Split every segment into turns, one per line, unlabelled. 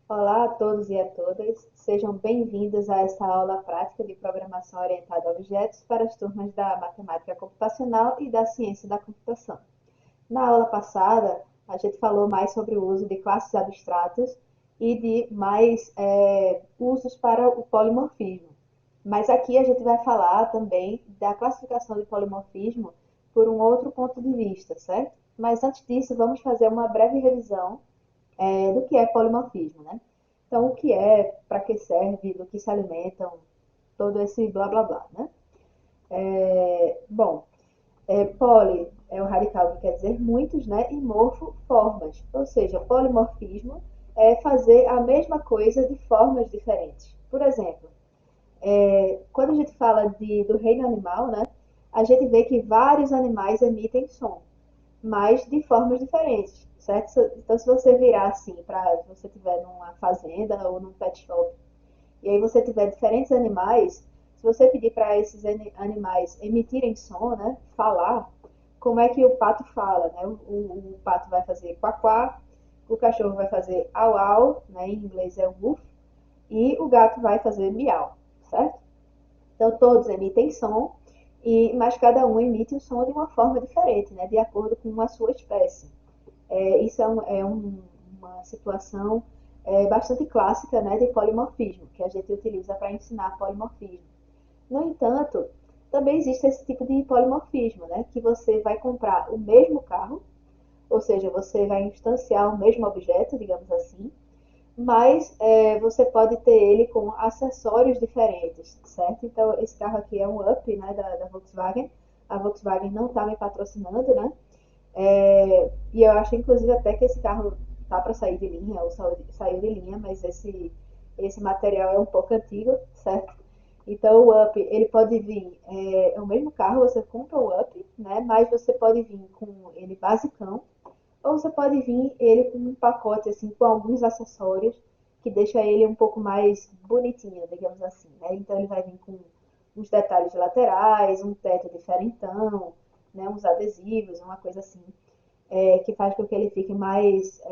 Olá a todos e a todas, sejam bem-vindos a essa aula prática de programação orientada a objetos para as turmas da matemática computacional e da ciência da computação. Na aula passada, a gente falou mais sobre o uso de classes abstratas e de mais usos para o polimorfismo. Mas aqui a gente vai falar também da classificação de polimorfismo por um outro ponto de vista, certo? Mas antes disso, vamos fazer uma breve revisão do que é polimorfismo, né? Então, o que é, para que serve, do que se alimentam, todo esse blá blá blá, né? Bom, poli é o radical que quer dizer muitos, né? E morfo, formas. Ou seja, polimorfismo é fazer a mesma coisa de formas diferentes. Por exemplo, quando a gente fala do reino animal, né? A gente vê que vários animais emitem som, mas de formas diferentes, certo? Então, se você virar assim, para se você estiver numa fazenda ou num pet shop, e aí você tiver diferentes animais, se você pedir para esses animais emitirem som, né, falar, como é que o pato fala, né? O pato vai fazer quá, o cachorro vai fazer au au, né, em inglês é woof, e o gato vai fazer miau, certo? Então todos emitem som, mas cada um emite o som de uma forma diferente, né, de acordo com a sua espécie. Isso uma situação bastante clássica, né, de polimorfismo, que a gente utiliza para ensinar polimorfismo. No entanto, também existe esse tipo de polimorfismo, né, que você vai comprar o mesmo carro, ou seja, você vai instanciar o mesmo objeto, digamos assim, mas você pode ter ele com acessórios diferentes, certo? Então, esse carro aqui é um Up, né, da Volkswagen. A Volkswagen não está me patrocinando, né? E eu acho, inclusive, até que esse carro tá para sair de linha, ou saiu de linha, mas esse material é um pouco antigo, certo? Então, o Up, ele pode vir, é o mesmo carro, você compra o Up, né? Mas você pode vir com ele basicão, ou você pode vir ele com um pacote, assim, com alguns acessórios, que deixa ele um pouco mais bonitinho, digamos assim, né? Então, ele vai vir com uns detalhes laterais, um teto diferentão, né? Uns adesivos, uma coisa assim, que faz com que ele fique mais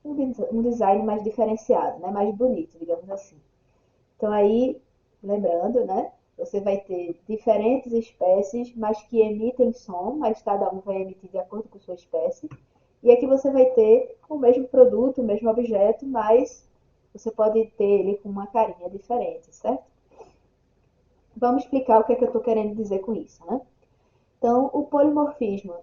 um design mais diferenciado, né? Mais bonito, digamos assim. Então aí, lembrando, né? Você vai ter diferentes espécies, mas que emitem som, mas cada um vai emitir de acordo com sua espécie. E aqui você vai ter o mesmo produto, o mesmo objeto, mas você pode ter ele com uma carinha diferente, certo? Vamos explicar o que é que eu estou querendo dizer com isso, né? Então, o polimorfismo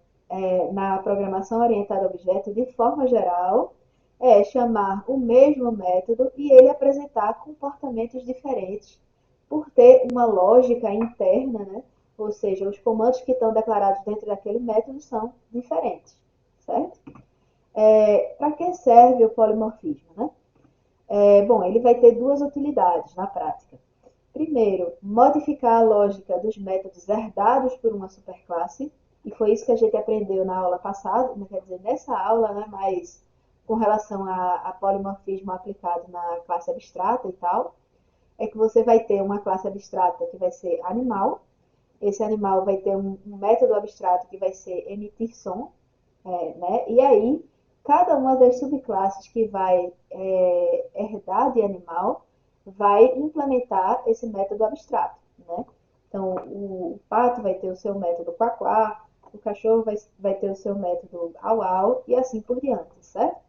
na programação orientada a objeto, de forma geral, é chamar o mesmo método e ele apresentar comportamentos diferentes por ter uma lógica interna, né? Ou seja, os comandos que estão declarados dentro daquele método são diferentes, certo? Para que serve o polimorfismo, né? Bom, ele vai ter duas utilidades na prática. Primeiro, modificar a lógica dos métodos herdados por uma superclasse, e foi isso que a gente aprendeu na aula passada, quer dizer, nessa aula, né, mas com relação a polimorfismo aplicado na classe abstrata e tal, é que você vai ter uma classe abstrata que vai ser animal, esse animal vai ter um método abstrato que vai ser emitir som, né? E aí, cada uma das subclasses que vai herdar de animal vai implementar esse método abstrato, né? Então, o pato vai ter o seu método quaquá, o cachorro vai ter o seu método au-au e assim por diante, certo?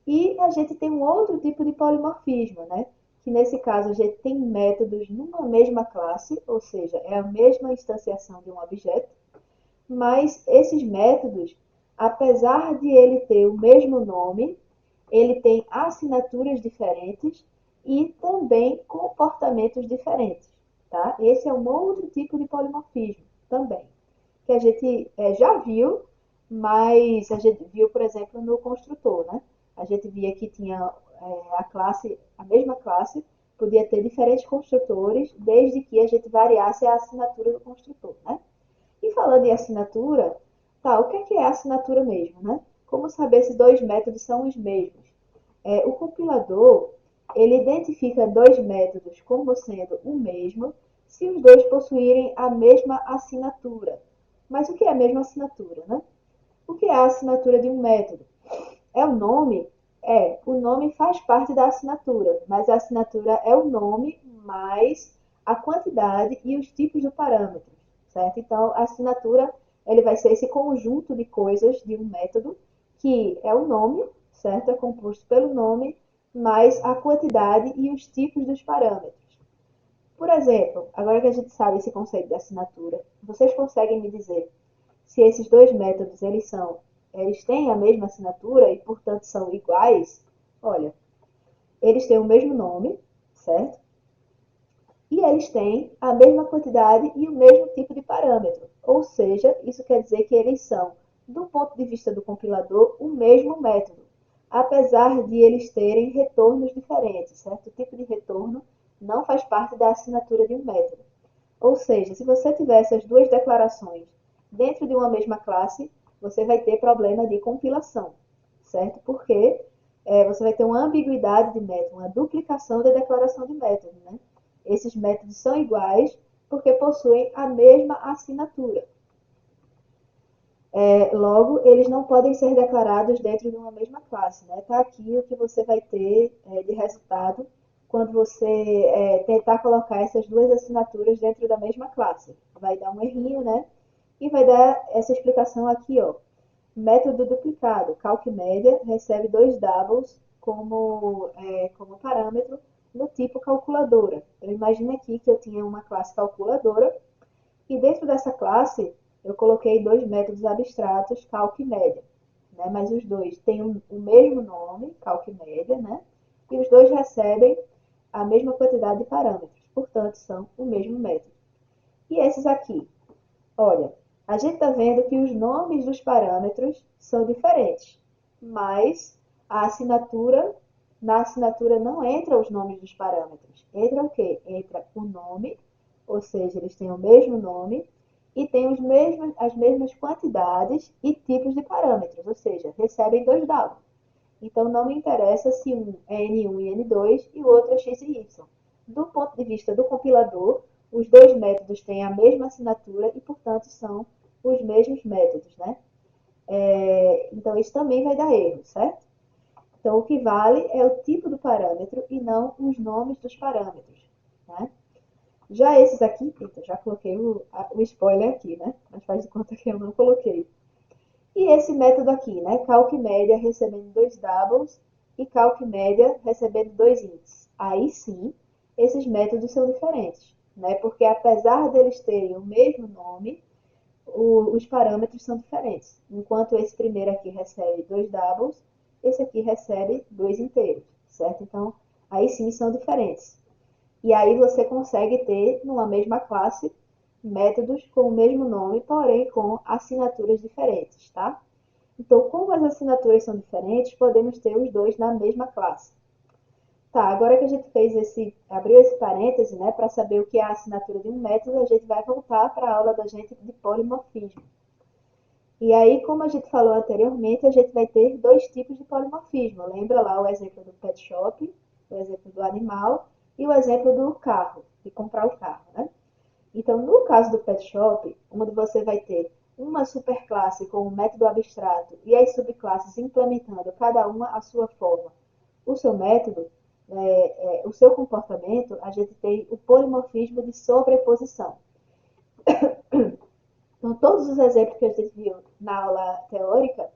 E a gente tem um outro tipo de polimorfismo, né? Que nesse caso a gente tem métodos numa mesma classe, ou seja, é a mesma instanciação de um objeto, mas esses métodos, apesar de ele ter o mesmo nome, ele tem assinaturas diferentes e também comportamentos diferentes, tá? Esse é um outro tipo de polimorfismo também, que a gente já viu, mas a gente viu, por exemplo, no construtor, né? A gente via que tinha a mesma classe, podia ter diferentes construtores, desde que a gente variasse a assinatura do construtor, né? E falando em assinatura, tá, o que é assinatura mesmo, né? Como saber se dois métodos são os mesmos? O compilador, ele identifica dois métodos como sendo o mesmo se os dois possuírem a mesma assinatura. Mas o que é a mesma assinatura, né? O que é a assinatura de um método? É o nome O nome faz parte da assinatura, mas a assinatura é o nome mais a quantidade e os tipos de parâmetros, certo? Então, a assinatura ele vai ser esse conjunto de coisas de um método que é o nome, certo? É composto pelo nome mais a quantidade e os tipos dos parâmetros. Por exemplo, agora que a gente sabe esse conceito de assinatura, vocês conseguem me dizer se esses dois métodos eles têm a mesma assinatura e, portanto, são iguais? Olha, eles têm o mesmo nome, certo? E eles têm a mesma quantidade e o mesmo tipo de parâmetro. Ou seja, isso quer dizer que eles são, do ponto de vista do compilador, o mesmo método, apesar de eles terem retornos diferentes, certo? O tipo de retorno não faz parte da assinatura de um método. Ou seja, se você tiver essas duas declarações dentro de uma mesma classe, você vai ter problema de compilação, certo? Porque você vai ter uma ambiguidade de método, uma duplicação da declaração de método, né? Esses métodos são iguais porque possuem a mesma assinatura. Logo, eles não podem ser declarados dentro de uma mesma classe. Está aqui o que você vai ter de resultado quando você tentar colocar essas duas assinaturas dentro da mesma classe. Vai dar um errinho, né? E vai dar essa explicação aqui, ó. Método duplicado. CalcMedia recebe dois doubles como parâmetro no tipo calculadora. Então, imagine aqui que eu tinha uma classe calculadora e dentro dessa classe eu coloquei dois métodos abstratos, CalcMedia, né? Mas os dois têm o mesmo nome, CalcMedia, né? E os dois recebem a mesma quantidade de parâmetros, portanto, são o mesmo método. E esses aqui? Olha, a gente está vendo que os nomes dos parâmetros são diferentes, mas na assinatura não entra os nomes dos parâmetros. Entra o quê? Entra o nome, ou seja, eles têm o mesmo nome e têm as mesmas quantidades e tipos de parâmetros, ou seja, recebem dois dados. Então, não me interessa se um é N1 e N2 e o outro é X e Y. Do ponto de vista do compilador, os dois métodos têm a mesma assinatura e, portanto, são os mesmos métodos, né? Então, isso também vai dar erro, certo? Então, o que vale é o tipo do parâmetro e não os nomes dos parâmetros, né? Já esses aqui, eita, já coloquei o spoiler aqui, né? Mas faz de conta que eu não coloquei. E esse método aqui, né? CalcMedia recebendo dois doubles e CalcMedia recebendo dois ints. Aí sim, esses métodos são diferentes, né? Porque apesar deles terem o mesmo nome, os parâmetros são diferentes. Enquanto esse primeiro aqui recebe dois doubles, esse aqui recebe dois inteiros, certo? Então, aí sim são diferentes. E aí você consegue ter, numa mesma classe, métodos com o mesmo nome, porém com assinaturas diferentes, tá? Então, como as assinaturas são diferentes, podemos ter os dois na mesma classe. Tá, agora que a gente abriu esse parêntese, né, para saber o que é a assinatura de um método, a gente vai voltar para a aula da gente de polimorfismo. E aí, como a gente falou anteriormente, a gente vai ter dois tipos de polimorfismo. Lembra lá o exemplo do pet shop, o exemplo do animal e o exemplo do carro, de comprar o carro, né? Então, no caso do pet shop, onde você vai ter uma superclasse com um método abstrato e as subclasses implementando cada uma a sua forma, o seu método, o seu comportamento, a gente tem o polimorfismo de sobreposição. Então, todos os exemplos que a gente viu na aula teórica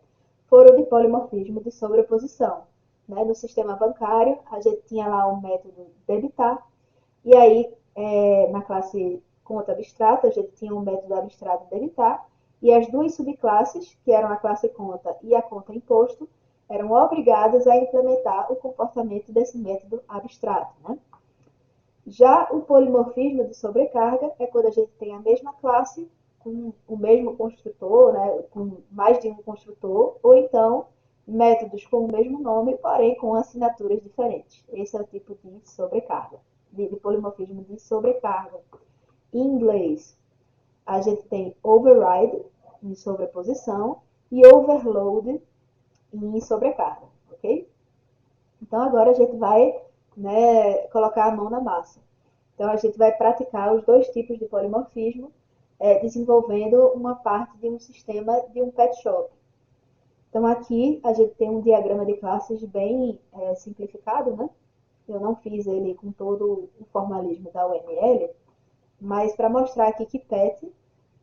foram de polimorfismo de sobreposição. Né? No sistema bancário, a gente tinha lá o método debitar, e aí na classe conta abstrata, a gente tinha um método abstrato debitar, e as duas subclasses, que eram a classe conta e a conta imposto, eram obrigadas a implementar o comportamento desse método abstrato. Né? Já o polimorfismo de sobrecarga é quando a gente tem a mesma classe com o mesmo construtor, né, com mais de um construtor, ou então métodos com o mesmo nome, porém com assinaturas diferentes. Esse é o tipo de sobrecarga, de polimorfismo de sobrecarga. Em inglês, a gente tem override, em sobreposição, e overload, em sobrecarga, ok? Então, agora a gente vai, né, colocar a mão na massa. Então, a gente vai praticar os dois tipos de polimorfismo, desenvolvendo uma parte de um sistema de um pet shop. Então, aqui a gente tem um diagrama de classes bem simplificado, né? Eu não fiz ele com todo o formalismo da UML, mas para mostrar aqui que PET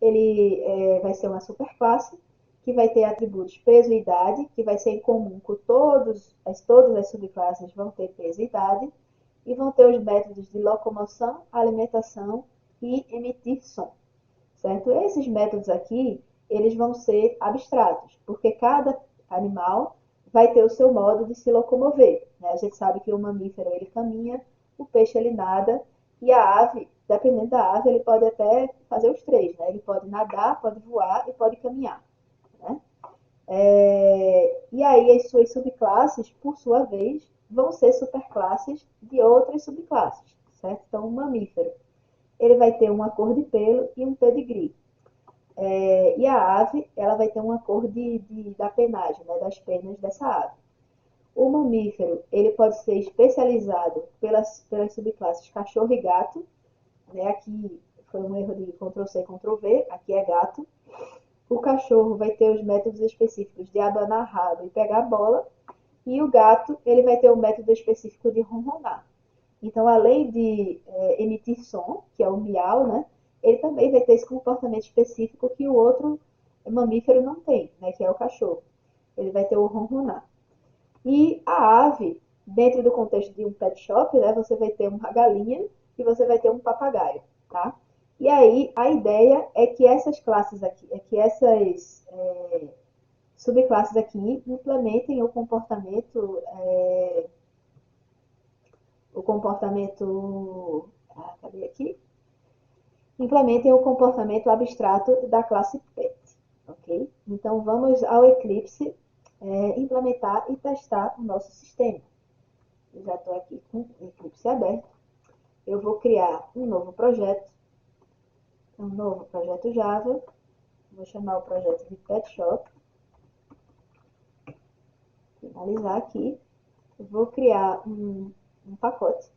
ele vai ser uma superclasse que vai ter atributos peso e idade, que vai ser em comum com todas as subclasses vão ter peso e idade, e vão ter os métodos de locomoção, alimentação e emitir som, certo? Esses métodos aqui, eles vão ser abstratos, porque cada animal vai ter o seu modo de se locomover, né? A gente sabe que o mamífero ele caminha, o peixe ele nada, e a ave, dependendo da ave, ele pode até fazer os três, né? Ele pode nadar, pode voar e pode caminhar, né? E aí as suas subclasses, por sua vez, vão ser superclasses de outras subclasses, certo? Então, o mamífero, ele vai ter uma cor de pelo e um pedigree. E a ave, ela vai ter uma cor da penagem, né, das penas dessa ave. O mamífero, ele pode ser especializado pelas subclasses cachorro e gato, né? Aqui foi um erro de Ctrl+C, Ctrl+V, aqui é gato. O cachorro vai ter os métodos específicos de abanar rabo e pegar a bola, e o gato, ele vai ter o método específico de ronronar. Então, além de emitir som, que é o miau, né, ele também vai ter esse comportamento específico que o outro mamífero não tem, né, que é o cachorro. Ele vai ter o ronronar. E a ave, dentro do contexto de um pet shop, né, você vai ter uma galinha e você vai ter um papagaio, tá? E aí, a ideia é que essas classes aqui, subclasses aqui implementem cadê aqui? Implementem o comportamento abstrato da classe PET, ok? Então vamos ao Eclipse implementar e testar o nosso sistema. Eu já estou aqui com o Eclipse aberto. Eu vou criar um novo projeto Java. Vou chamar o projeto de Pet Shop. Finalizar aqui. Vou criar um pacote.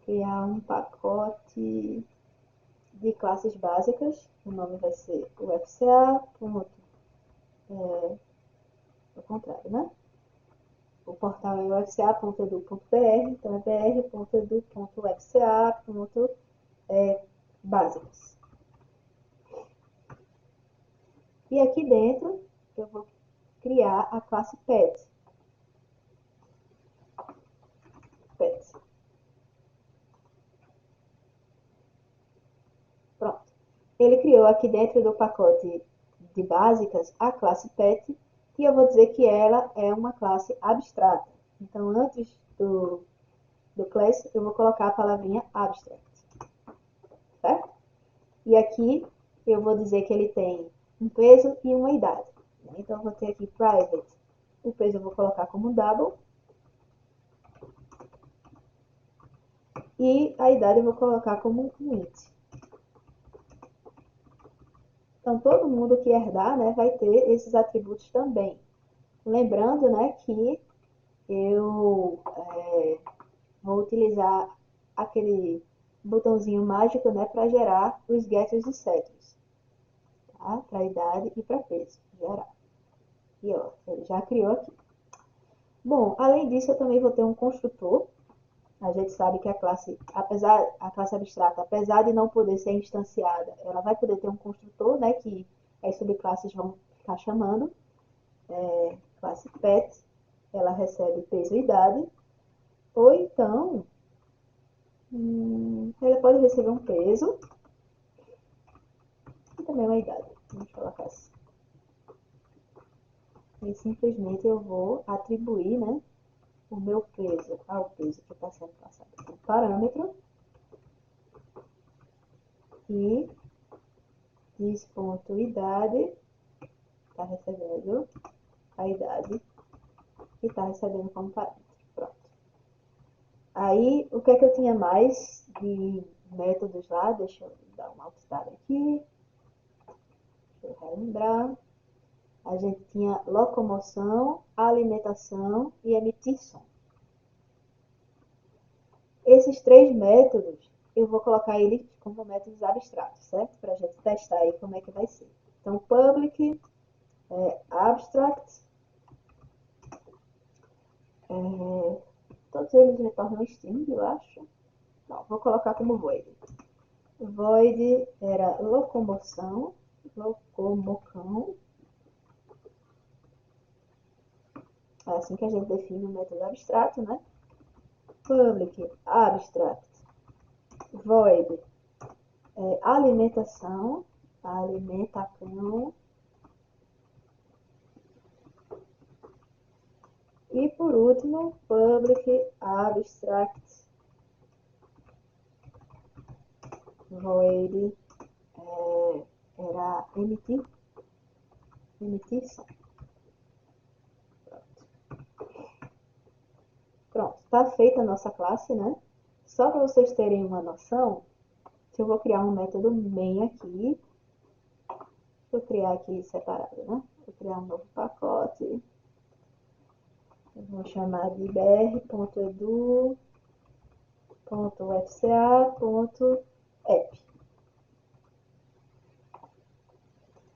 Criar um pacote de classes básicas. O nome vai ser UFCA. Ao contrário, né? O portal é ufca.edu.br, então é br.edu.ufca.básicas. E aqui dentro eu vou criar a classe PET. Pronto. Ele criou aqui dentro do pacote de básicas a classe PET e eu vou dizer que ela é uma classe abstrata. Então, antes do class, eu vou colocar a palavrinha abstract, certo? E aqui eu vou dizer que ele tem um peso e uma idade. Então, eu vou ter aqui private. O peso eu vou colocar como double. E a idade eu vou colocar como um int. Então, todo mundo que herdar, né, vai ter esses atributos também. Lembrando, né, que eu vou utilizar aquele botãozinho mágico, né, para gerar os getters e setters, tá? Para idade e para peso, gerar. E ó, ele já criou aqui. Bom, além disso, eu também vou ter um construtor. A gente sabe que a classe abstrata, apesar de não poder ser instanciada, ela vai poder ter um construtor, né, que as subclasses vão ficar chamando. Classe PET, ela recebe peso e idade. Ou então, ela pode receber um peso e também uma idade. Vamos colocar assim. E simplesmente eu vou atribuir, né, o meu peso ao peso que está sendo passado por parâmetro. E diz.idade está recebendo a idade que está recebendo como parâmetro. Pronto. Aí, o que é que eu tinha mais de métodos lá? Deixa eu dar uma alt-tab aqui. Deixa eu relembrar. A gente tinha locomoção, alimentação e emitir som. Esses três métodos, eu vou colocar eles como métodos abstratos, certo? Para a gente testar aí como é que vai ser. Então, public, abstract, todos eles retornam string, eu acho. Não, vou colocar como void. Void era locomocão. É assim que a gente define o método abstrato, né? Public, abstract, void, alimentação, e por último, public, abstract, void, era emitir som. Pronto, está feita a nossa classe, né? Só para vocês terem uma noção, eu vou criar um método main aqui. Vou criar aqui separado, né? Vou criar um novo pacote. Eu vou chamar de br.edu.fca.app.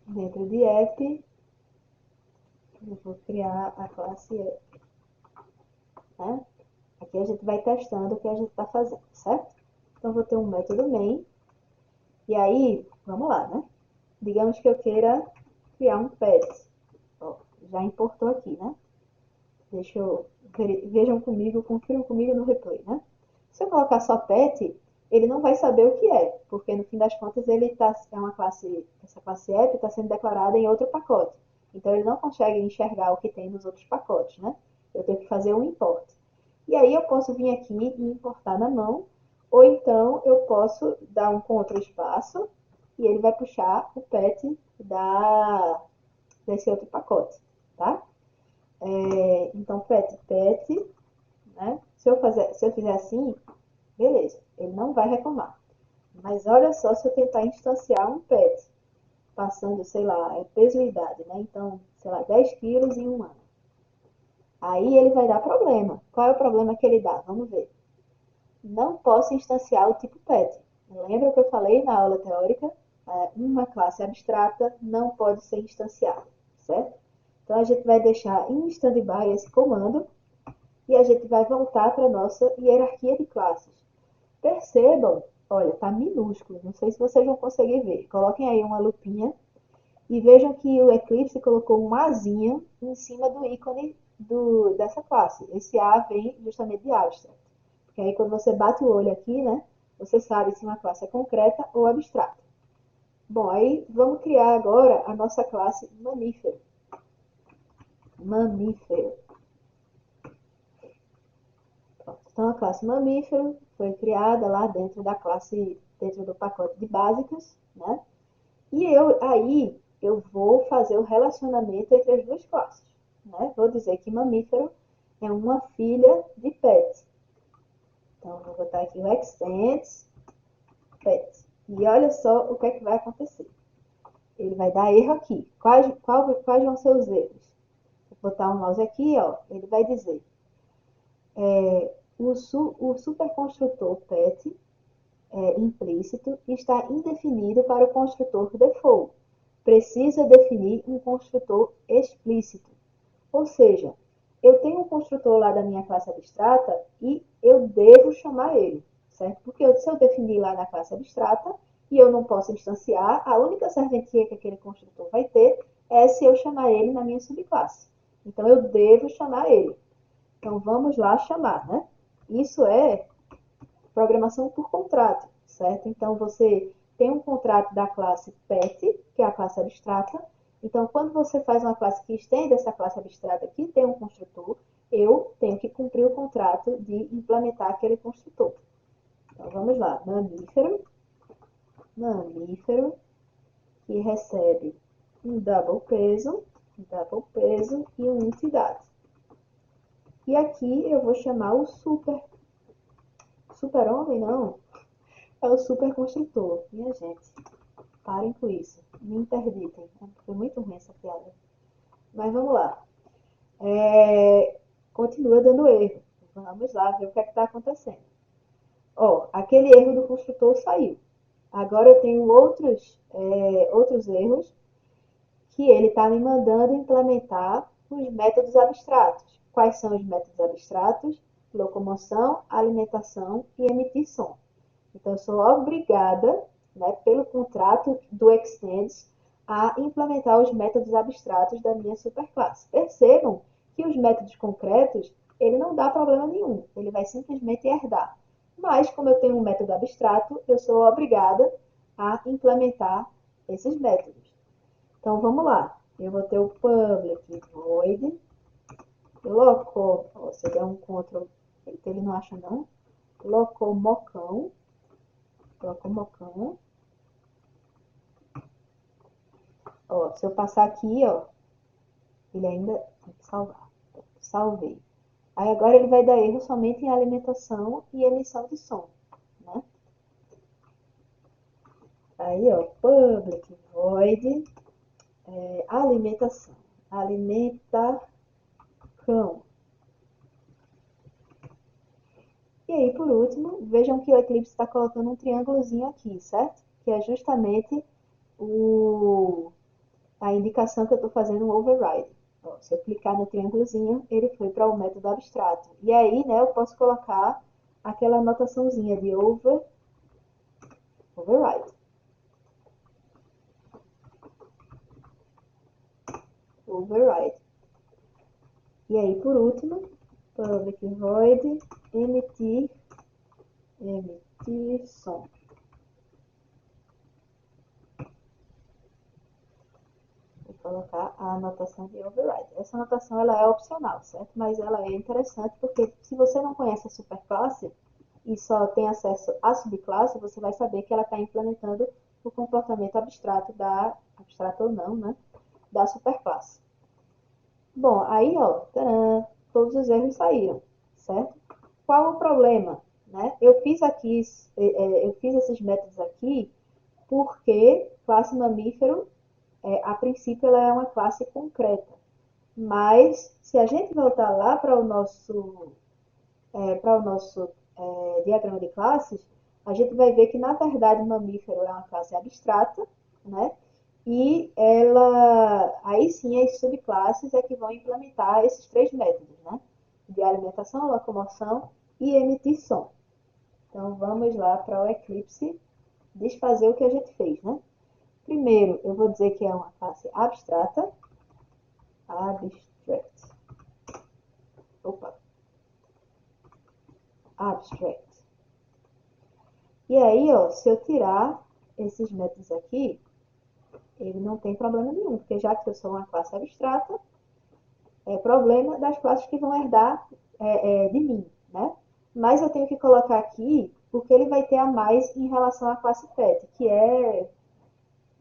Dentro de app, eu vou criar a classe app. Né? Aqui a gente vai testando o que a gente está fazendo, certo? Então, eu vou ter um método main. E aí, vamos lá, né? Digamos que eu queira criar um pet. Ó, já importou aqui, né? Deixa eu... Vejam comigo, confiram comigo no replay, né? Se eu colocar só pet, ele não vai saber o que é, porque no fim das contas essa classe app está sendo declarada em outro pacote. Então ele não consegue enxergar o que tem nos outros pacotes, né? Eu tenho que fazer um import. E aí eu posso vir aqui e importar na mão, ou então eu posso dar um Ctrl espaço e ele vai puxar o pet desse outro pacote, tá? Então pet, né? Se eu fizer assim, beleza, ele não vai reclamar. Mas olha só se eu tentar instanciar um pet, passando, sei lá, peso e idade, né? Então, sei lá, 10 quilos em um ano. Aí ele vai dar problema. Qual é o problema que ele dá? Vamos ver. Não posso instanciar o tipo pet. Lembra que eu falei na aula teórica? Uma classe abstrata não pode ser instanciada, certo? Então a gente vai deixar em standby esse comando e a gente vai voltar para a nossa hierarquia de classes. Percebam, olha, está minúsculo, não sei se vocês vão conseguir ver. Coloquem aí uma lupinha e vejam que o Eclipse colocou um Azinho em cima do ícone dessa classe. Esse A vem justamente de abstract. Porque aí quando você bate o olho aqui, né, você sabe se uma classe é concreta ou abstrata. Bom, aí vamos criar agora a nossa classe mamífero. Mamífero. Então a classe mamífero foi criada lá dentro da classe, dentro do pacote de básicas, né? E aí eu vou fazer o relacionamento entre as duas classes, né? Vou dizer que mamífero é uma filha de pet. Então vou botar aqui o extends pet. E olha só o que é que vai acontecer. Ele vai dar erro aqui. Quais vão ser os erros? Vou botar o mouse aqui, ó. Ele vai dizer o superconstrutor pet implícito está indefinido para o construtor default. Precisa definir um construtor explícito. Ou seja, eu tenho um construtor lá da minha classe abstrata e eu devo chamar ele, certo? Porque se eu definir lá na classe abstrata e eu não posso instanciar, a única serventia que aquele construtor vai ter é se eu chamar ele na minha subclasse. Então eu devo chamar ele. Então vamos lá chamar, né? Isso é programação por contrato, certo? Então você tem um contrato da classe pet, que é a classe abstrata. Então quando você faz uma classe que estende essa classe abstrata que tem um construtor, eu tenho que cumprir o contrato de implementar aquele construtor. Então vamos lá, mamífero que recebe um double peso e uma entidade. E aqui eu vou chamar o super-homem, não, é o superconstrutor. Minha gente, parem com isso. Me interditem. Foi muito ruim essa piada. Mas vamos lá. Continua dando erro. Vamos lá ver o que é que está acontecendo. Ó, aquele erro do construtor saiu. Agora eu tenho outros erros que ele está me mandando implementar os métodos abstratos. Quais são os métodos abstratos? Locomoção, alimentação e emitir som. Então, eu sou obrigada, né, pelo contrato do Extends, a implementar os métodos abstratos da minha superclasse. Percebam que os métodos concretos, ele não dá problema nenhum, ele vai simplesmente herdar. Mas, como eu tenho um método abstrato, eu sou obrigada a implementar esses métodos. Então, vamos lá. Eu vou ter o public void loco, você der um Ctrl, ele não acha não, locomocão, ó, se eu passar aqui, ó, ele ainda tem que salvar, salvei. Aí agora ele vai dar erro somente em alimentação e emissão de som, né? Aí, ó, public void alimentação, alimenta cão. E aí, por último, vejam que o Eclipse está colocando um triângulozinho aqui, certo? Que é justamente a indicação que eu estou fazendo um override. Ó, se eu clicar no triângulozinho, ele foi para o método abstrato. E aí, né, eu posso colocar aquela anotaçãozinha de override. Override. E aí, por último, public void emitir som. Vou colocar a anotação de override. Essa anotação ela é opcional, certo? Mas ela é interessante porque se você não conhece a superclasse e só tem acesso à subclasse, você vai saber que ela está implementando o comportamento abstrato abstrato ou não, né? Da superclasse. Bom, aí, ó, tcharam, todos os erros saíram, certo? Qual o problema? Né? Eu fiz esses métodos aqui porque classe mamífero, a princípio, ela é uma classe concreta. Mas, se a gente voltar lá para o nosso diagrama de classes, a gente vai ver que, na verdade, mamífero é uma classe abstrata, né? E aí sim, as subclasses é que vão implementar esses três métodos, né? De alimentação, locomoção e emitir som. Então, vamos lá para o Eclipse desfazer o que a gente fez, né? Primeiro, eu vou dizer que é uma classe abstrata. Abstract. Opa. Abstract. E aí, ó, se eu tirar esses métodos aqui, ele não tem problema nenhum, porque já que eu sou uma classe abstrata, é problema das classes que vão herdar de mim, né? Mas eu tenho que colocar aqui porque ele vai ter a mais em relação à classe pet, que é,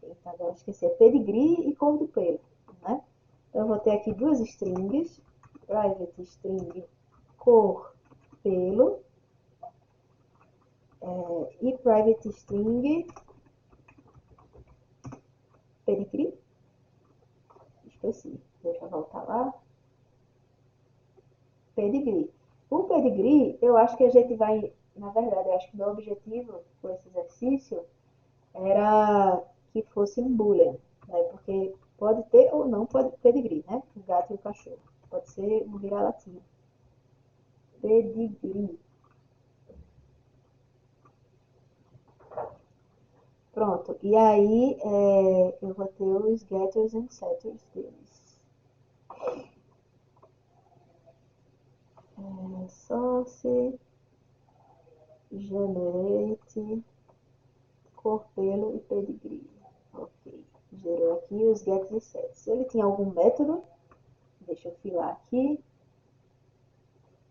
eita, agora esqueci, é pedigree e cor do pelo, né? Então eu vou ter aqui duas strings, private string cor pelo e private string pedigree. Esqueci, deixa eu voltar lá. Pedigree. O pedigree, eu acho que a gente vai, na verdade, eu acho que o meu objetivo com esse exercício era que fosse um boolean, né? Porque pode ter ou não pode pedigree, né? O gato e o cachorro. Pode ser um vira-latinha. Pedigree. Pronto. E aí eu vou ter os getters and setters deles. Source, generate, cor, pelo e pedigree. Ok. Gerou aqui os getters e setters. Se ele tinha algum método, deixa eu filar aqui.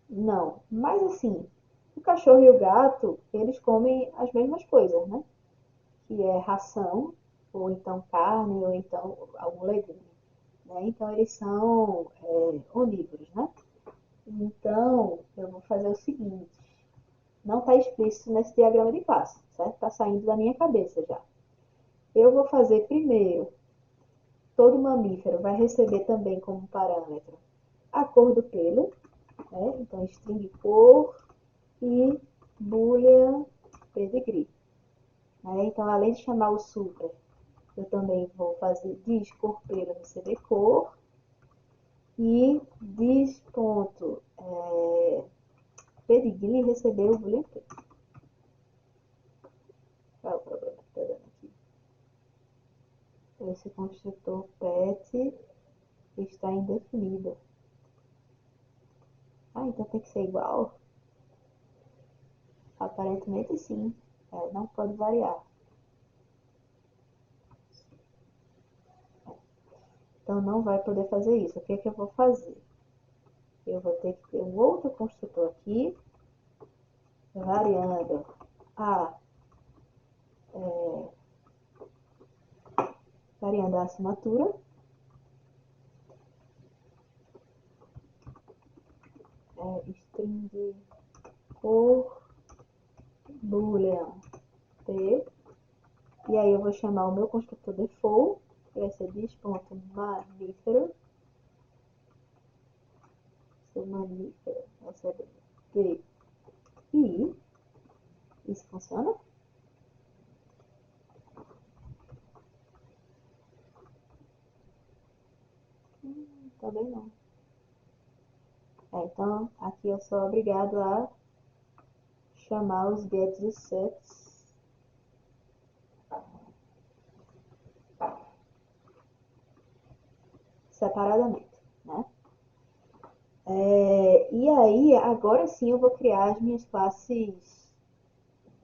Não. Mas assim, o cachorro e o gato, eles comem as mesmas coisas, né? Que é ração, ou então carne, ou então algum legume. Né? Então, eles são onívoros, né? Então, eu vou fazer o seguinte. Não está explícito nesse diagrama de classe, certo? Está saindo da minha cabeça já. Eu vou fazer primeiro, todo mamífero vai receber também como parâmetro a cor do pelo, né? Então, string cor e boolean pedigree. Né? Então, além de chamar o super Eu também vou fazer diz corpeiro receber cor e diz ponto pedigree receber o boolean pet. Qual é o problema que está dando aqui? Esse construtor pet está indefinido. Ah, então tem que ser igual? Aparentemente sim. Não pode variar. Então não vai poder fazer isso. O que é que eu vou fazer? Eu vou ter que ter um outro construtor aqui, variando a assinatura. String cor boolean p. E aí eu vou chamar o meu construtor default, que vai ser diz.mamífero. Seu mamífero recebe p. E isso funciona? Também não. Então, aqui eu sou obrigado a chamar os gets e sets separadamente, né? E aí, agora sim eu vou criar as minhas classes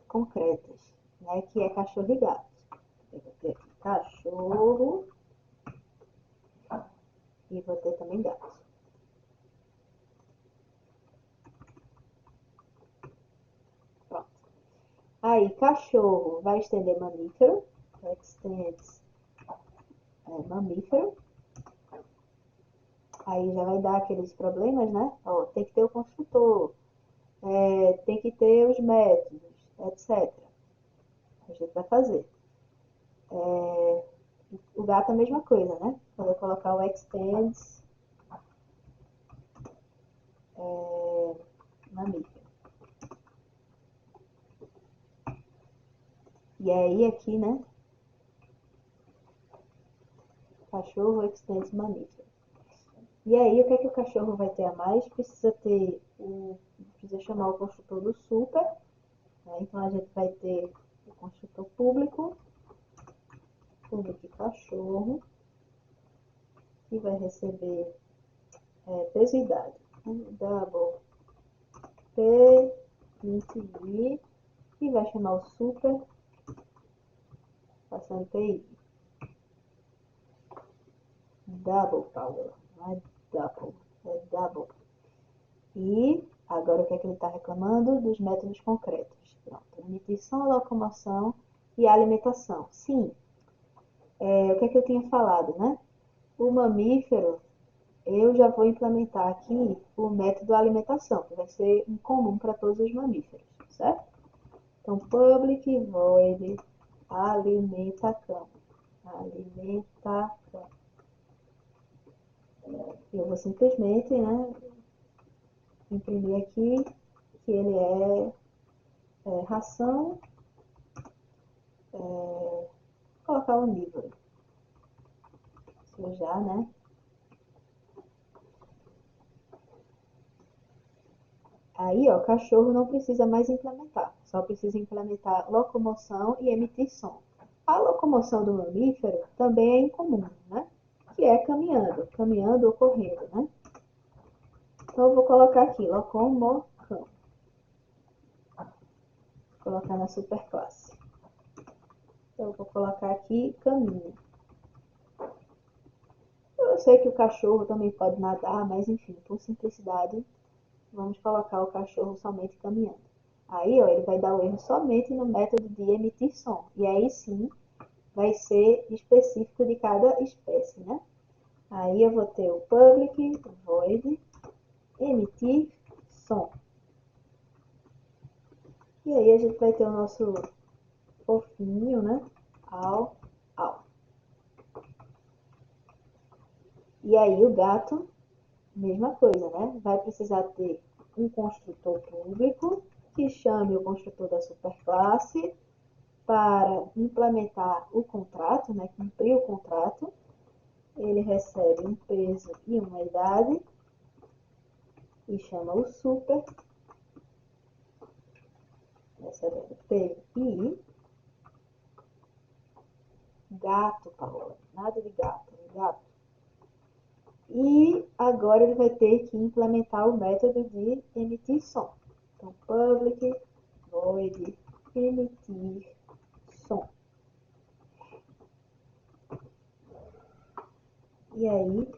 concretas, né? Que é cachorro e gato. Eu vou ter aqui cachorro e vou ter também gato. Pronto. Aí, cachorro vai estender mamífero, extends mamífero. Aí já vai dar aqueles problemas, né? Ó, tem que ter o construtor, tem que ter os métodos, etc. A gente vai fazer. O gato é a mesma coisa, né? Eu vou colocar o extends mamífero. E aí aqui, né? Cachorro extends mamífero. E aí, o que é que o cachorro vai ter a mais? Precisa chamar o construtor do super, né? Então a gente vai ter o construtor público cachorro, que vai receber peso e idade. Double p int e vai chamar o super passando pi. Double power, não é double, é double. E agora o que é que ele está reclamando? Dos métodos concretos. Pronto, emitição, locomoção e alimentação. Sim, o que é que eu tinha falado, né? O mamífero, eu já vou implementar aqui o método alimentação, que vai ser incomum para todos os mamíferos, certo? Então, public void alimenta cão. Alimenta cão. Eu vou simplesmente, né, imprimir aqui que ele é ração, colocar o onívoro. Isso já, né? Aí, ó, cachorro não precisa mais implementar, só precisa implementar locomoção e emitir som. A locomoção do mamífero também é incomum, né? Que é caminhando ou correndo, né? Então, eu vou colocar aqui, locomoção. Vou colocar na superclasse. Então, eu vou colocar aqui caminho. Eu sei que o cachorro também pode nadar, mas enfim, por simplicidade, vamos colocar o cachorro somente caminhando. Aí, ó, ele vai dar o erro somente no método de emitir som. E aí sim, vai ser específico de cada espécie, né? Aí eu vou ter o public void emitir som. E aí a gente vai ter o nosso fofinho, né? Au. E aí o gato, mesma coisa, né? Vai precisar ter um construtor público que chame o construtor da superclasse para implementar o contrato, né, cumprir o contrato, ele recebe um peso e uma idade e chama o super, recebendo P e I. Gato, Paola, nada de gato, gato. E agora ele vai ter que implementar o método de emitir som. Então, public void emitir som. E aí,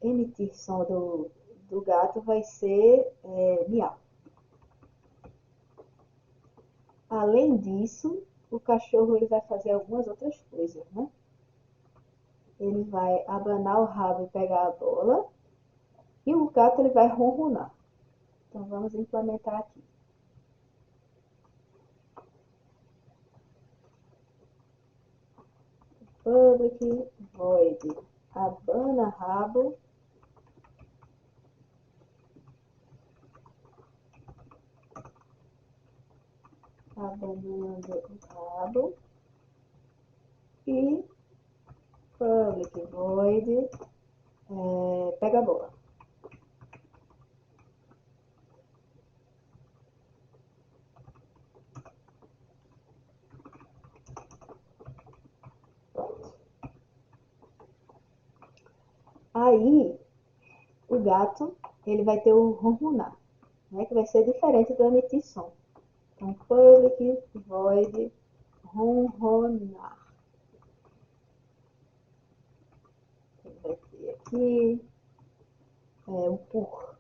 emitir som do gato vai ser miau. Além disso, o cachorro ele vai fazer algumas outras coisas, né? Ele vai abanar o rabo e pegar a bola. E o gato ele vai ronronar. Então vamos implementar aqui. Public void abana rabo abanando o rabo e public void pega a bola. Pronto. Aí o gato ele vai ter o ronronar, né, que vai ser diferente do emitir som. Então public void ronronar. Ele vai ter aqui o purr.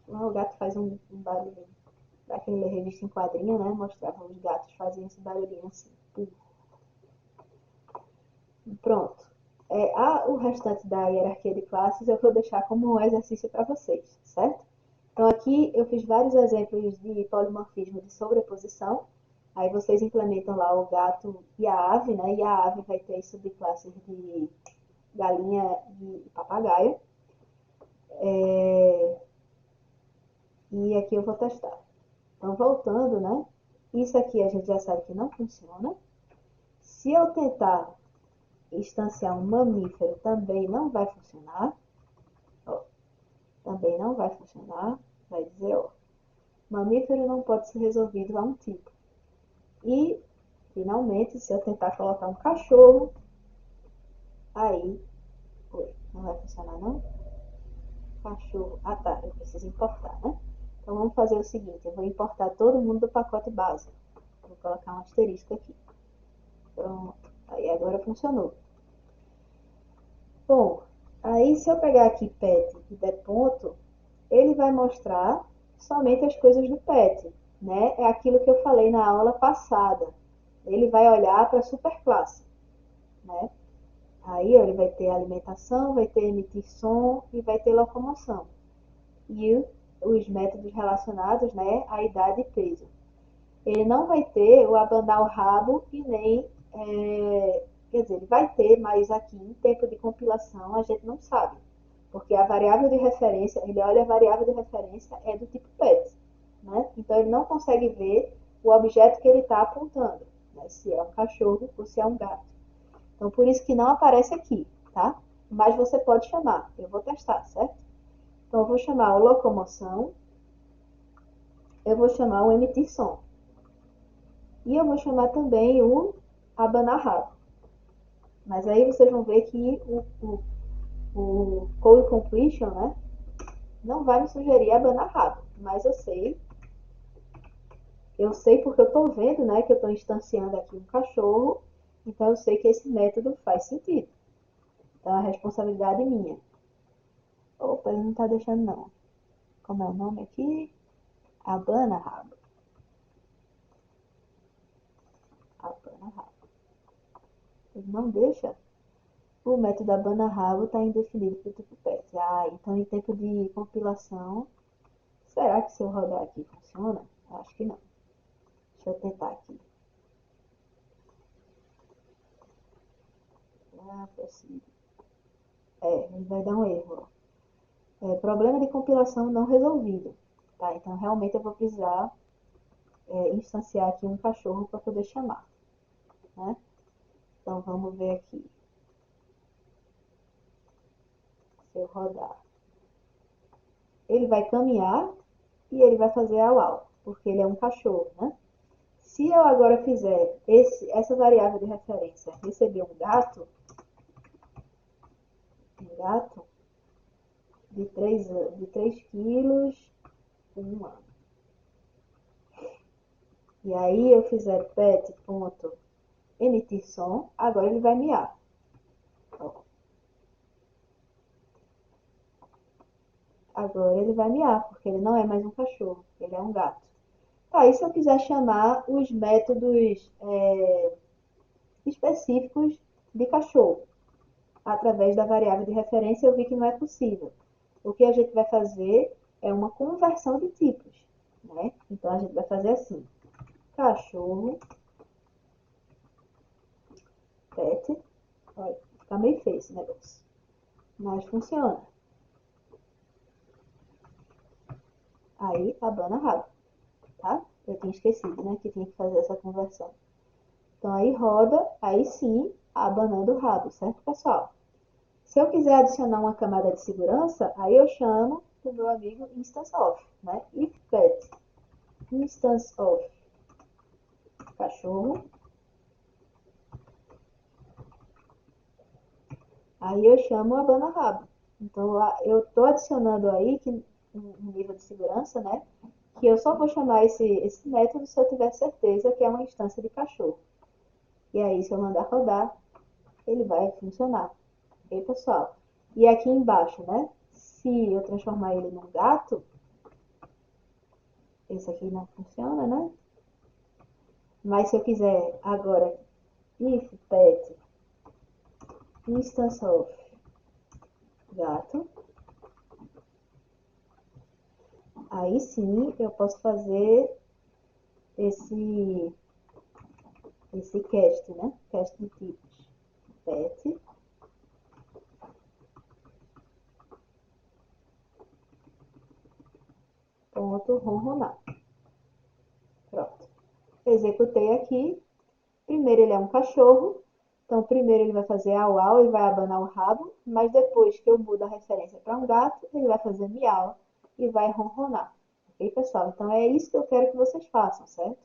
O gato faz um barulho. Daquele revista em quadrinho, né? Mostrava os gatos fazendo esse barulhinho assim. Pronto. O restante da hierarquia de classes eu vou deixar como um exercício para vocês, certo? Então aqui eu fiz vários exemplos de polimorfismo de sobreposição. Aí vocês implementam lá o gato e a ave, né? E a ave vai ter as subclasses de galinha e papagaio. E aqui eu vou testar. Então, voltando, né? Isso aqui a gente já sabe que não funciona. Se eu tentar instanciar um mamífero, também não vai funcionar. Ó, também não vai funcionar. Vai dizer, ó, mamífero não pode ser resolvido a um tipo. E, finalmente, se eu tentar colocar um cachorro, aí, não vai funcionar não? Cachorro, tá, eu preciso importar, né? Então vamos fazer o seguinte, eu vou importar todo mundo do pacote básico. Vou colocar um asterisco aqui. Pronto, aí agora funcionou. Bom, aí se eu pegar aqui pet e der ponto, ele vai mostrar somente as coisas do pet, né? É aquilo que eu falei na aula passada. Ele vai olhar para a superclasse, né? Aí ele vai ter alimentação, vai ter emitir som e vai ter locomoção. E os métodos relacionados, né, à idade e peso. Ele não vai ter o abanar o rabo e nem, quer dizer, ele vai ter, mas aqui em tempo de compilação a gente não sabe, porque a variável de referência, ele olha a variável de referência é do tipo PET, né? Então ele não consegue ver o objeto que ele está apontando, né? Se é um cachorro ou se é um gato. Então por isso que não aparece aqui, tá? Mas você pode chamar, eu vou testar, certo? Então eu vou chamar o locomoção, eu vou chamar o emitir som. E eu vou chamar também o abanar rabo. Mas aí vocês vão ver que o code completion, né, não vai me sugerir abanar rabo. Mas eu sei porque eu estou vendo, né, que eu estou instanciando aqui um cachorro, então eu sei que esse método faz sentido. Então a responsabilidade é minha. Opa, ele não está deixando não. Como é o nome aqui? Abana rabo. Abana rabo. Ele não deixa. O método abana rabo está indefinido para o tipo PET. Então em tempo de compilação, será que se eu rodar aqui funciona? Acho que não. Deixa eu tentar aqui. Possível. Ele vai dar um erro. Problema de compilação não resolvido. Tá? Então realmente eu vou precisar instanciar aqui um cachorro para poder chamar, né? Então vamos ver aqui. Se eu rodar, ele vai caminhar e ele vai fazer au-au, porque ele é um cachorro, né? Se eu agora fizer essa variável de referência receber um gato de 3 quilos com 1 ano. E aí eu fizer pet.emitir som, agora ele vai miar. Ó. Agora ele vai miar, porque ele não é mais um cachorro, ele é um gato. Tá, e se eu quiser chamar os métodos específicos de cachorro, através da variável de referência, eu vi que não é possível. O que a gente vai fazer é uma conversão de tipos, né? Então a gente vai fazer assim: cachorro, pet. Olha, fica meio feio esse negócio, mas funciona. Aí abana rabo, tá? Eu tinha esquecido, né, que tinha que fazer essa conversão. Então aí roda, aí sim, abanando o rabo, certo, pessoal? Se eu quiser adicionar uma camada de segurança, aí eu chamo o meu amigo instance of, né? If pet instance of cachorro, aí eu chamo a abana rabo. Então eu estou adicionando aí um nível de segurança, né? Que eu só vou chamar esse método se eu tiver certeza que é uma instância de cachorro. E aí, se eu mandar rodar, ele vai funcionar. Ok, pessoal? E aqui embaixo, né? Se eu transformar ele num gato, esse aqui não funciona, né? Mas se eu quiser agora if pet instance of gato, aí sim eu posso fazer esse cast, né? Cast de tipos. Pet ponto ronronar. Pronto. Executei aqui. Primeiro ele é um cachorro, então primeiro ele vai fazer au-au e vai abanar o rabo, mas depois que eu mudo a referência para um gato, ele vai fazer miau e vai ronronar. Ok, pessoal? Então é isso que eu quero que vocês façam, certo?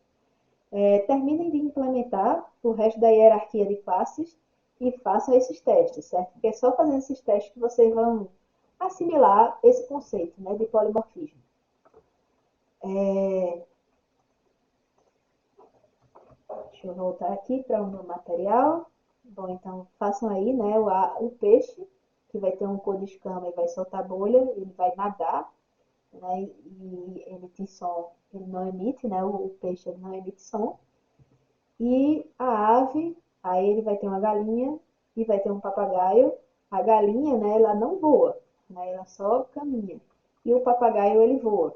Terminem de implementar o resto da hierarquia de classes e façam esses testes, certo? Porque é só fazendo esses testes que vocês vão assimilar esse conceito, né, de polimorfismo. Deixa eu voltar aqui para o meu material. Bom, então façam aí, né, o peixe, que vai ter um cor de escama e vai soltar bolha, ele vai nadar, né, e emitir som, ele não emite, né, o peixe ele não emite som. E a ave, aí ele vai ter uma galinha e vai ter um papagaio. A galinha, né, ela não voa, né, ela só caminha. E o papagaio, ele voa.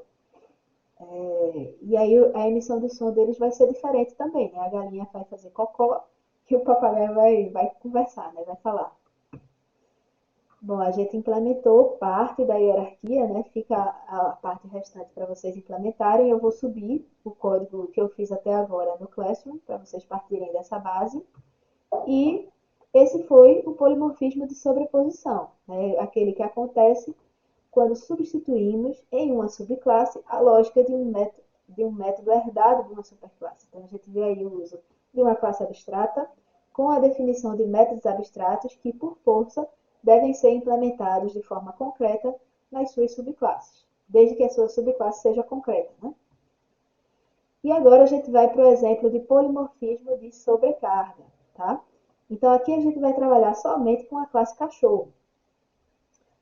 E aí a emissão do som deles vai ser diferente também, né? A galinha vai fazer cocó e o papagaio vai conversar, né? Vai falar. Bom, a gente implementou parte da hierarquia, né? Fica a parte restante para vocês implementarem. Eu vou subir o código que eu fiz até agora no Classroom, para vocês partirem dessa base. E esse foi o polimorfismo de sobreposição, né? Aquele que acontece quando substituímos em uma subclasse a lógica de um método herdado de uma superclasse. Então, a gente vê aí o uso de uma classe abstrata com a definição de métodos abstratos que, por força, devem ser implementados de forma concreta nas suas subclasses, desde que a sua subclasse seja concreta, né? E agora a gente vai para o exemplo de polimorfismo de sobrecarga, tá? Então, aqui a gente vai trabalhar somente com a classe cachorro.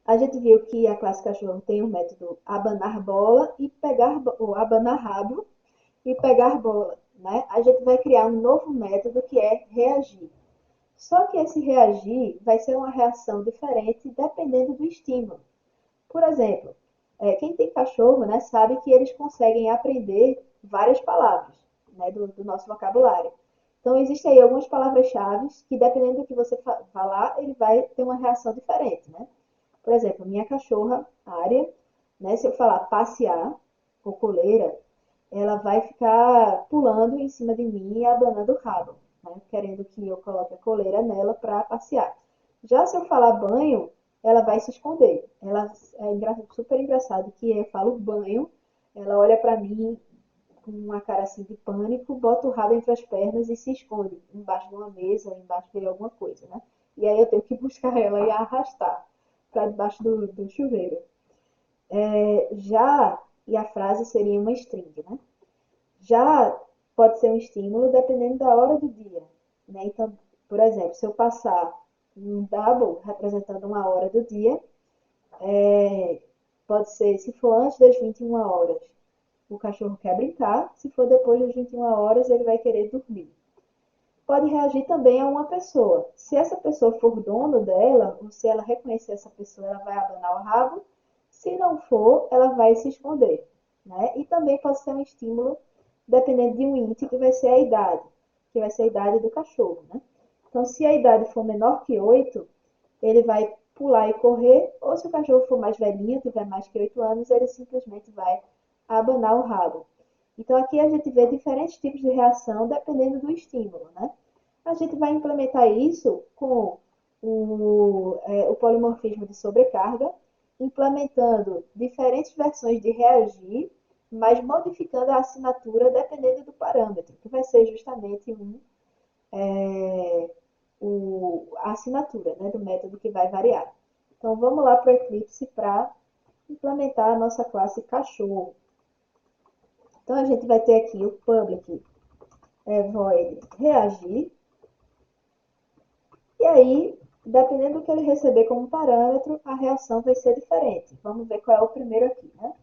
A gente viu que a classe cachorro tem o método abanar bola e pegar, ou abanar rabo e pegar bola, né? A gente vai criar um novo método que é reagir. Só que esse reagir vai ser uma reação diferente dependendo do estímulo. Por exemplo, quem tem cachorro, né, sabe que eles conseguem aprender várias palavras, né, do nosso vocabulário. Então, existem aí algumas palavras-chave que, dependendo do que você falar, ele vai ter uma reação diferente, né? Por exemplo, minha cachorra, Área, né, se eu falar passear ou coleira, ela vai ficar pulando em cima de mim e abanando o rabo, né? Querendo que eu coloque a coleira nela para passear. Já se eu falar banho, ela vai se esconder. Ela super engraçado que eu falo banho, ela olha para mim com uma cara assim de pânico, bota o rabo entre as pernas e se esconde embaixo de uma mesa, embaixo de alguma coisa, né? E aí eu tenho que buscar ela e arrastar para debaixo do chuveiro. E a frase seria uma string, né? Já pode ser um estímulo dependendo da hora do dia, né? Então, por exemplo, se eu passar um double representando uma hora do dia, pode ser, se for antes das 21 horas, o cachorro quer brincar, se for depois das 21 horas, ele vai querer dormir. Pode reagir também a uma pessoa. Se essa pessoa for dono dela, ou se ela reconhecer essa pessoa, ela vai abanar o rabo. Se não for, ela vai se esconder, né? E também pode ser um estímulo dependendo de um índice que vai ser a idade, que vai ser a idade do cachorro, né? Então, se a idade for menor que 8, ele vai pular e correr, ou se o cachorro for mais velhinho, tiver mais que 8 anos, ele simplesmente vai abanar o rabo. Então, aqui a gente vê diferentes tipos de reação dependendo do estímulo, né? A gente vai implementar isso com o polimorfismo de sobrecarga, implementando diferentes versões de reagir, mas modificando a assinatura dependendo do parâmetro, que vai ser justamente a assinatura, né, do método que vai variar. Então vamos lá para o Eclipse para implementar a nossa classe cachorro. Então a gente vai ter aqui o public void reagir, e aí, dependendo do que ele receber como parâmetro, a reação vai ser diferente. Vamos ver qual é o primeiro aqui, né?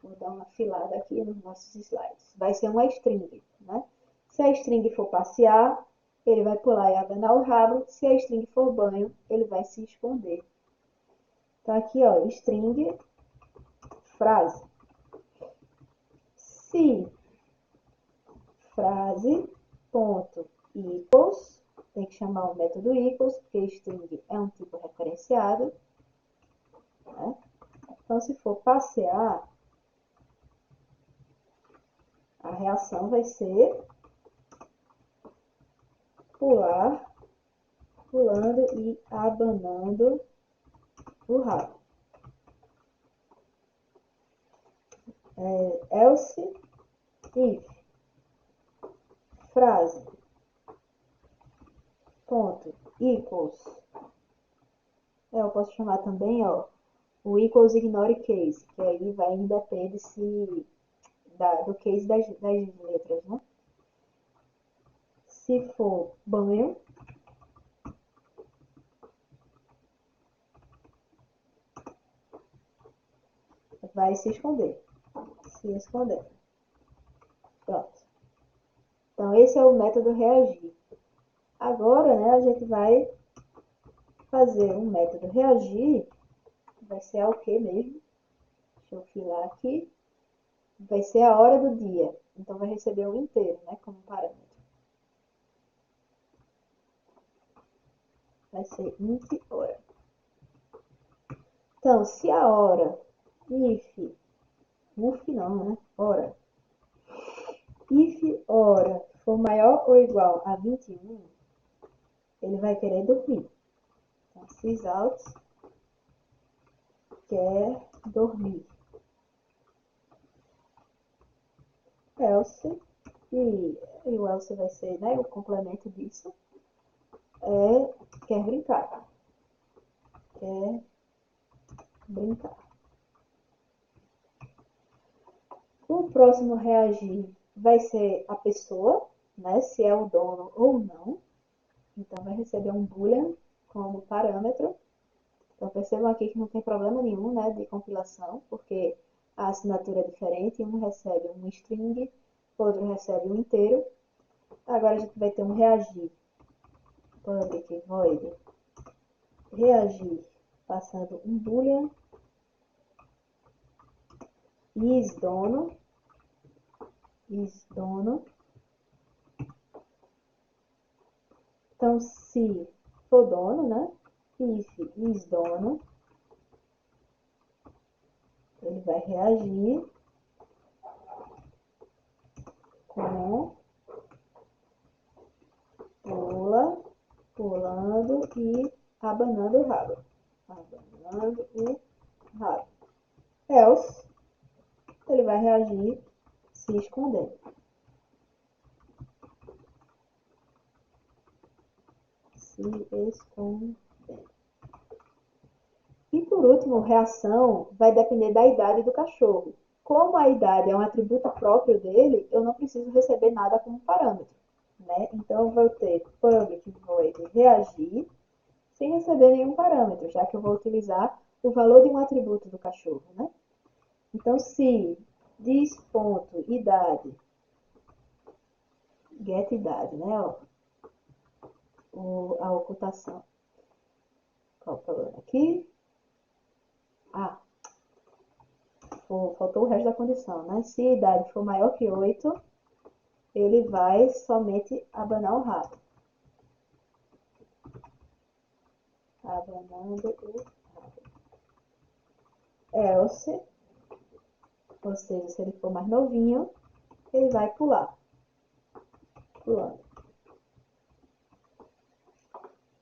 Vou dar uma filada aqui nos nossos slides. Vai ser uma string, né? Se a string for passear, ele vai pular e abanar o rabo. Se a string for banho, ele vai se esconder. Então aqui, ó, string frase. Se frase ponto equals, tem que chamar o método equals, porque string é um tipo referenciado, né? Então, se for passear, a reação vai ser pular, pulando e abanando o rabo. Else if frase ponto equals, eu posso chamar também, ó, o equals ignore case, que aí vai independe se do case das letras, né? Se for banho, vai se esconder. Se esconder. Pronto. Então, esse é o método reagir. Agora, né, a gente vai fazer um método reagir, vai ser a o que mesmo? Deixa eu filar aqui. Vai ser a hora do dia. Então, vai receber o inteiro, né, como parâmetro. Vai ser int hora. Então, se a hora, if não, né, hora. If hora for maior ou igual a 21, ele vai querer dormir. Então, sysout quer dormir. Else, e o else vai ser, né, o complemento disso, quer brincar. Quer brincar. O próximo reagir vai ser a pessoa, né, se é o dono ou não. Então, vai receber um boolean como parâmetro. Então, percebam aqui que não tem problema nenhum, né, de compilação, porque a assinatura é diferente. Um recebe um string, outro recebe um inteiro. Agora, a gente vai ter um reagir. Public void reagir, passando um boolean is dono. Então, se for dono, né? If is dono, ele vai reagir com, pula, pulando e abanando o rabo. Abanando o rabo. Else, ele vai reagir se escondendo. Se escondendo. E por último, reação vai depender da idade do cachorro. Como a idade é um atributo próprio dele, eu não preciso receber nada como parâmetro, né? Então eu vou ter public void reagir sem receber nenhum parâmetro, já que eu vou utilizar o valor de um atributo do cachorro, né? Então se this.idade, get idade, né? A ocultação. Qual o problema aqui? Ah, faltou o resto da condição, né? Se a idade for maior que 8, ele vai somente abanar o rabo. Abanando o rabo. Else, ou seja, se ele for mais novinho, ele vai pular. Pulando.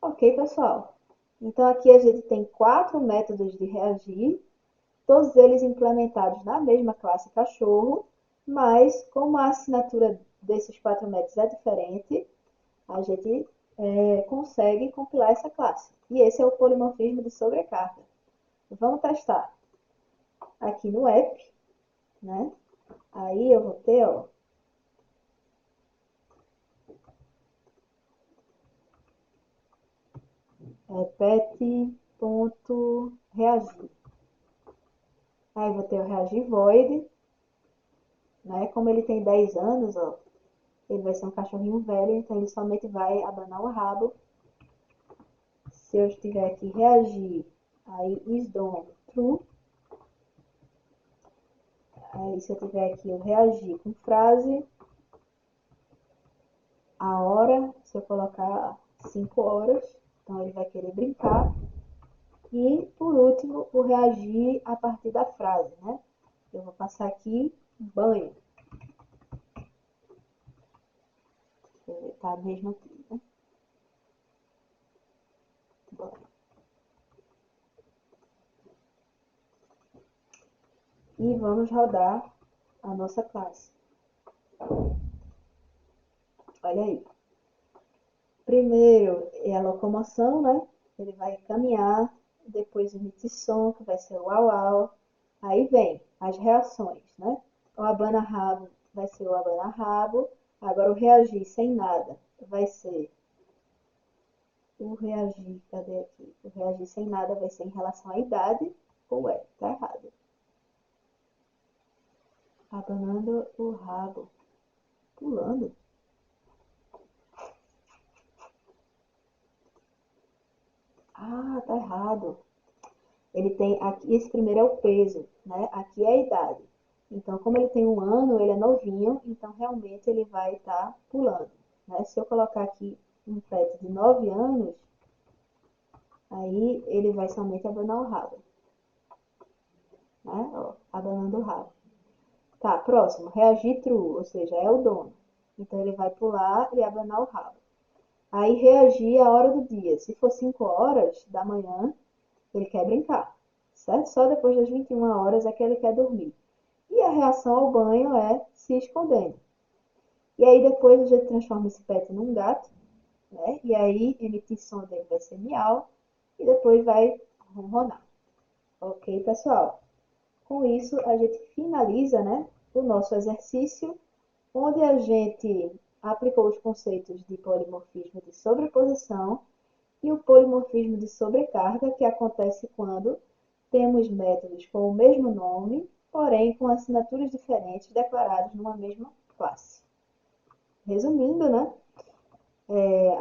Ok, pessoal? Então aqui a gente tem 4 métodos de reagir, todos eles implementados na mesma classe cachorro, mas como a assinatura desses 4 métodos é diferente, a gente consegue compilar essa classe. E esse é o polimorfismo de sobrecarga. Vamos testar. Aqui no app, né? Aí eu vou ter, ó, pet.reagir. Aí vou ter o reagir void, né? Como ele tem 10 anos, ó, ele vai ser um cachorrinho velho, então ele somente vai abanar o rabo. Se eu estiver aqui reagir, aí isDone true. Aí se eu tiver aqui eu reagir com frase, a hora, se eu colocar 5 horas, então ele vai querer brincar. E por último, o reagir a partir da frase, né? Eu vou passar aqui banho. Tá mesmo aqui, né? Banho. E vamos rodar a nossa classe. Olha aí. Primeiro é a locomoção, né? Ele vai caminhar, depois emitir som, que vai ser o au-au. Aí vem as reações, né? O abana-rabo vai ser o abana-rabo. Agora o reagir sem nada vai ser o reagir, cadê aqui? O reagir sem nada vai ser em relação à idade, ou tá errado. Abanando o rabo. Pulando. Ah, tá errado. Ele tem aqui, esse primeiro é o peso, né? Aqui é a idade. Então, como ele tem 1 ano, ele é novinho, então realmente ele vai estar pulando, né? Se eu colocar aqui um pet de 9 anos, aí ele vai somente abanar o rabo, né? Ó, abanando o rabo. Tá, próximo, reagir true, ou seja, é o dono. Então ele vai pular e abanar o rabo. Aí reagir a hora do dia. Se for 5 horas da manhã, ele quer brincar, certo? Só depois das 21 horas é que ele quer dormir. E a reação ao banho é se escondendo. E aí depois a gente transforma esse pet num gato, né? E aí emitir som dele vai ser miau e depois vai ronronar. Ok, pessoal? Com isso a gente finaliza, né, o nosso exercício, onde a gente aplicou os conceitos de polimorfismo de sobreposição e o polimorfismo de sobrecarga, que acontece quando temos métodos com o mesmo nome, porém com assinaturas diferentes declaradas numa mesma classe. Resumindo, né?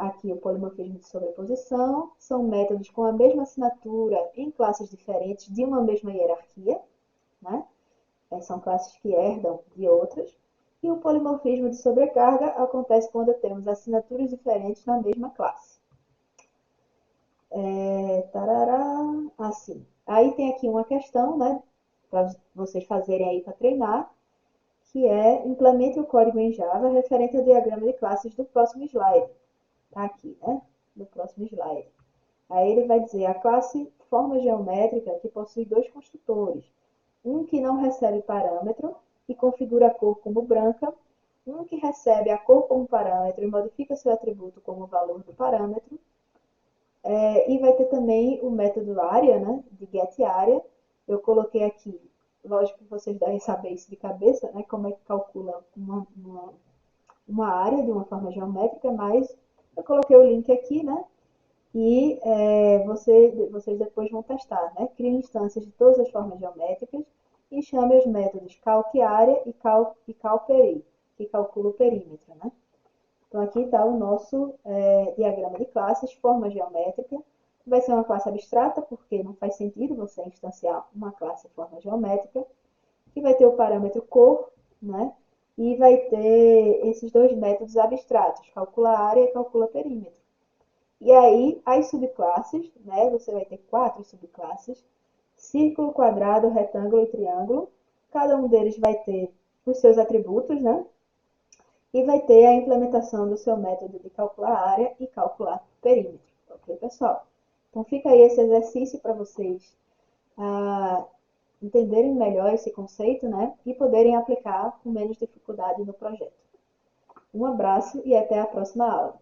Aqui o polimorfismo de sobreposição são métodos com a mesma assinatura em classes diferentes de uma mesma hierarquia, né? São classes que herdam de outras. E o polimorfismo de sobrecarga acontece quando temos assinaturas diferentes na mesma classe. Assim. Aí tem aqui uma questão, né, para vocês fazerem aí para treinar, que é implemente o código em Java referente ao diagrama de classes do próximo slide. Tá aqui, né? Do próximo slide. Aí ele vai dizer a classe forma geométrica que possui dois construtores. Um que não recebe parâmetro e configura a cor como branca, um que recebe a cor como parâmetro e modifica seu atributo como valor do parâmetro. E vai ter também o método área, né, de getArea. Eu coloquei aqui, lógico que vocês devem saber isso de cabeça, né, como é que calcula uma área de uma forma geométrica, mas eu coloquei o link aqui, né, e vocês depois vão testar, né? Crie instâncias de todas as formas geométricas e chame os métodos calcArea e calperi, que calcula o perímetro, né? Então aqui está o nosso diagrama de classes, forma geométrica. Vai ser uma classe abstrata, porque não faz sentido você instanciar uma classe forma geométrica. Que vai ter o parâmetro cor, né? E vai ter esses dois métodos abstratos, calcula área e calcula perímetro. E aí, as subclasses, né? Você vai ter 4 subclasses: círculo, quadrado, retângulo e triângulo. Cada um deles vai ter os seus atributos, né? E vai ter a implementação do seu método de calcular área e calcular perímetro. Ok, pessoal? Então fica aí esse exercício para vocês entenderem melhor esse conceito, né? E poderem aplicar com menos dificuldade no projeto. Um abraço e até a próxima aula.